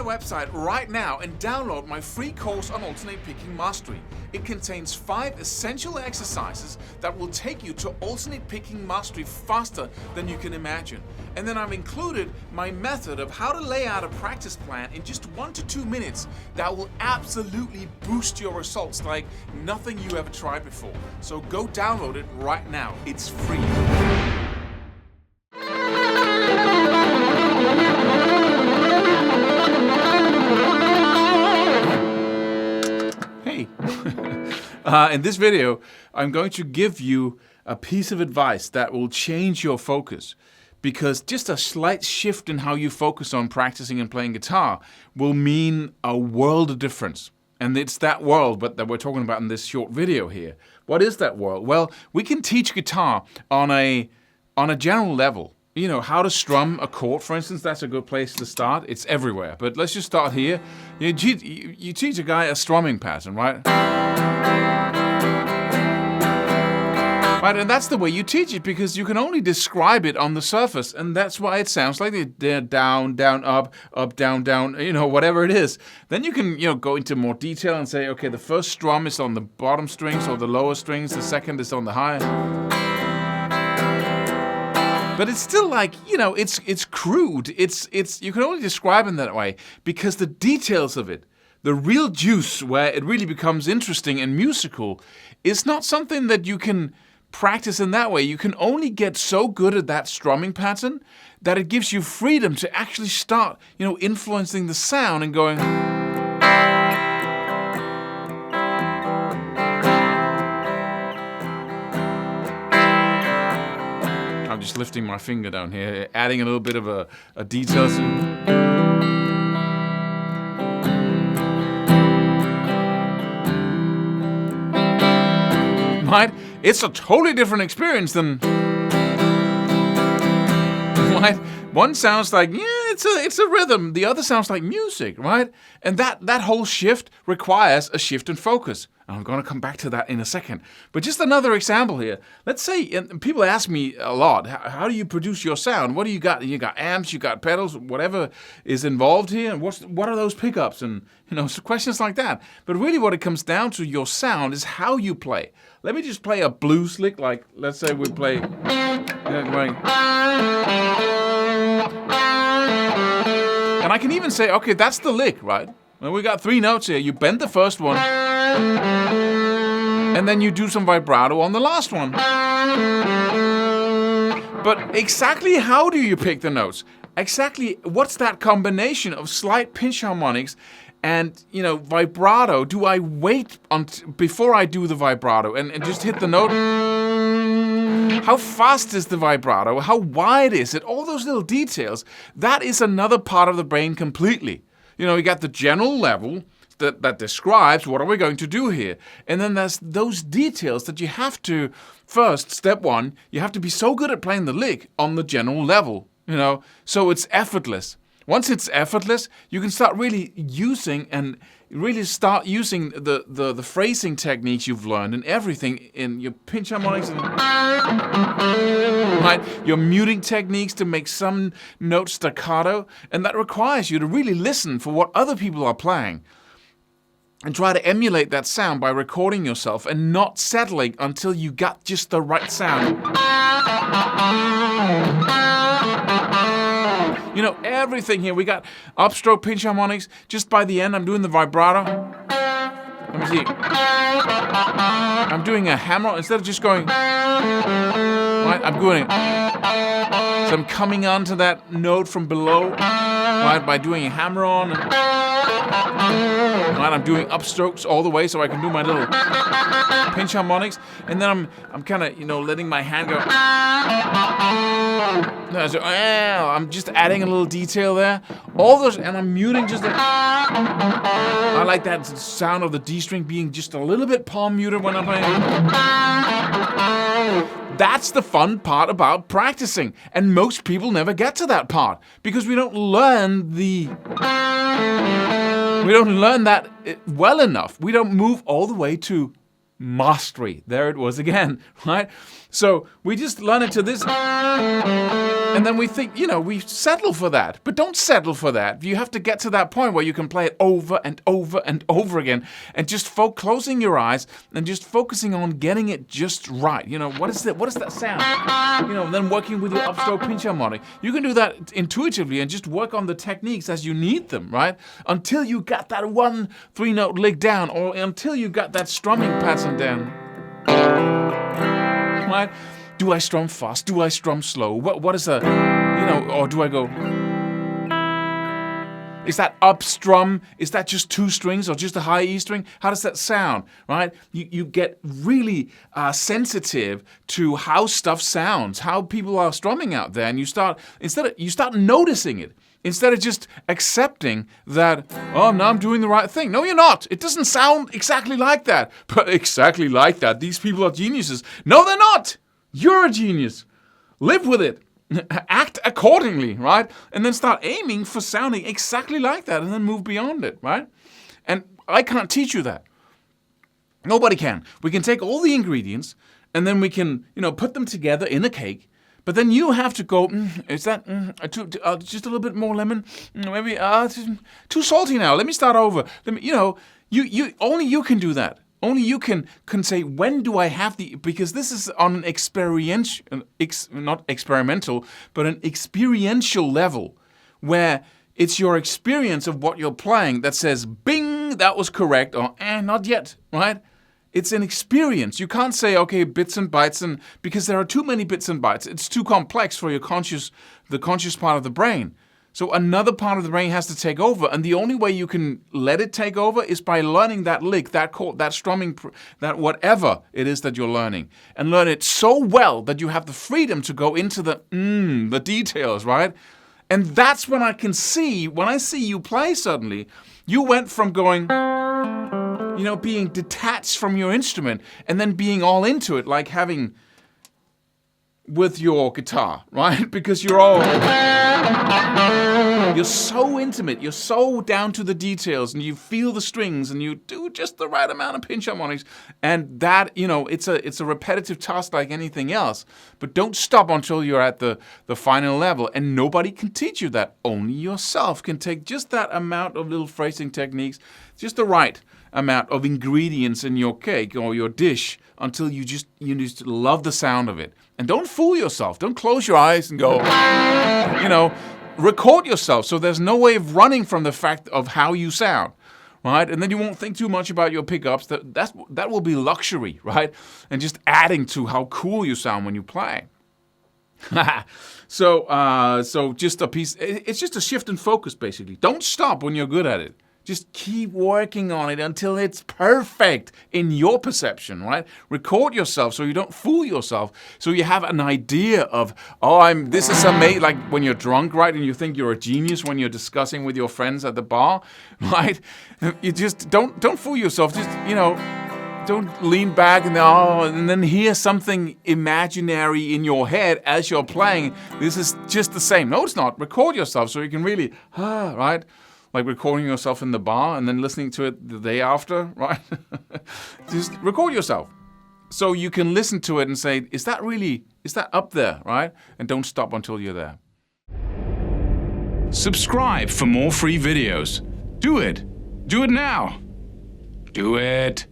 website right now and download my free course on alternate picking mastery. It contains 5 essential exercises that will take you to alternate picking mastery faster than you can imagine. And then I've included my method of how to lay out a practice plan in just 1 to 2 minutes that will absolutely boost your results like nothing you ever tried before. So go download it right now. It's free. Hey, in this video, I'm going to give you a piece of advice that will change your focus, because just a slight shift in how you focus on practicing and playing guitar will mean a world of difference. And it's that world that we're talking about in this short video here. What is that world? Well, we can teach guitar on a general level. You know, how to strum a chord, for instance, that's a good place to start. It's everywhere. But let's just start here. You teach a guy a strumming pattern, right? Right, and that's the way you teach it, because you can only describe it on the surface, and that's why it sounds like they're down, down, up, down, down, whatever it is. Then you can, go into more detail and say, okay, the first strum is on the bottom strings or the lower strings, the second is on the high. But it's still like, it's crude. It's you can only describe it in that way because the details of it, the real juice where it really becomes interesting and musical, is not something that you can practice in that way. You can only get so good at that strumming pattern that it gives you freedom to actually start, influencing the sound and going. I'm just lifting my finger down here, adding a little bit of a detail. Right? It's a totally different experience than. Right? One sounds like, it's a rhythm. The other sounds like music, right? And that whole shift requires a shift in focus. I'm going to come back to that in a second. But just another example here. Let's say, and people ask me a lot, how do you produce your sound? What do you got? You got amps, you got pedals, whatever is involved here. And what are those pickups? And, so questions like that. But really what it comes down to, your sound, is how you play. Let me just play a blues lick, like, let's say we play. And I can even say, okay, that's the lick, right? Well, we got 3 notes here. You bend the first one. And then you do some vibrato on the last one. But exactly how do you pick the notes? Exactly what's that combination of slight pinch harmonics and, vibrato? Do I wait before I do the vibrato and just hit the note? How fast is the vibrato? How wide is it? All those little details. That is another part of the brain completely. You got the general level that describes what are we going to do here. And then there's those details that you have to, first, step 1, you have to be so good at playing the lick on the general level, so it's effortless. Once it's effortless, you can start really using the phrasing techniques you've learned and everything in your pinch harmonics and right, your muting techniques to make some notes staccato, and that requires you to really listen for what other people are playing and try to emulate that sound by recording yourself and not settling until you got just the right sound. Everything here. We got upstroke pinch harmonics. Just by the end, I'm doing the vibrato. Let me see. I'm doing a hammer instead of just going. Right, I'm doing it. So I'm coming onto that note from below, right, by doing a hammer on. Right, I'm doing upstrokes all the way so I can do my little pinch harmonics, and then I'm kind of letting my hand go. So, I'm just adding a little detail there. All those, and I'm muting just. I like that sound of the D string being just a little bit palm muted when I'm playing. That's the fun part about practicing, and most people never get to that part because we don't learn that well enough. We don't move all the way to mastery. There it was again, right? So we just learn it to this. And then we think, we settle for that. But don't settle for that. You have to get to that point where you can play it over and over and over again and just closing your eyes and just focusing on getting it just right. What is that? What is that sound? Then working with your upstroke pinch harmonic. You can do that intuitively and just work on the techniques as you need them, right? Until you got that 1 3-note lick down, or until you got that strumming pattern down. Right? Do I strum fast? Do I strum slow? What is or do I go? Is that up strum? Is that just 2 strings or just a high E string? How does that sound, right? You get really sensitive to how stuff sounds, how people are strumming out there, and you start noticing it. Instead of just accepting that, oh, now I'm doing the right thing. No, you're not. It doesn't sound exactly like that. But exactly like that. These people are geniuses. No, they're not. You're a genius. Live with it. Act accordingly, right? And then start aiming for sounding exactly like that and then move beyond it, right? And I can't teach you that. Nobody can. We can take all the ingredients and then we can, put them together in a cake. But then you have to go, is that just a little bit more lemon? Maybe too salty now. Let me start over. Only you can do that. Only you can say, when do I have because this is on an not experimental, but an experiential level, where it's your experience of what you're playing that says, bing, that was correct, or not yet, right? It's an experience. You can't say, okay, bits and bytes, because there are too many bits and bytes. It's too complex for the conscious part of the brain. So another part of the brain has to take over, and the only way you can let it take over is by learning that lick, that chord, that strumming, that whatever it is that you're learning, and learn it so well that you have the freedom to go into the details, right? And that's when I see you play suddenly, you went from going, being detached from your instrument, and then being all into it, like having with your guitar, right? Because you're so intimate, you're so down to the details, and you feel the strings, and you do just the right amount of pinch harmonics, and that, it's a repetitive task like anything else. But don't stop until you're at the final level, and nobody can teach you that. Only yourself can take just that amount of little phrasing techniques, just the right amount of ingredients in your cake or your dish, until you just love the sound of it. And don't fool yourself. Don't close your eyes and go, record yourself so there's no way of running from the fact of how you sound, right? And then you won't think too much about your pickups. That will be luxury, right? And just adding to how cool you sound when you play. So just a piece. It's just a shift in focus, basically. Don't stop when you're good at it. Just keep working on it until it's perfect in your perception, right? Record yourself so you don't fool yourself. So you have an idea of, this is amazing. Like when you're drunk, right? And you think you're a genius when you're discussing with your friends at the bar, right? You just don't fool yourself. Just, don't lean back and then hear something imaginary in your head as you're playing. This is just the same. No, it's not. Record yourself so you can really, right? Like recording yourself in the bar and then listening to it the day after, right? Just record yourself so you can listen to it and say, is that up there, right? And don't stop until you're there. Subscribe for more free videos. Do it. Do it now. Do it.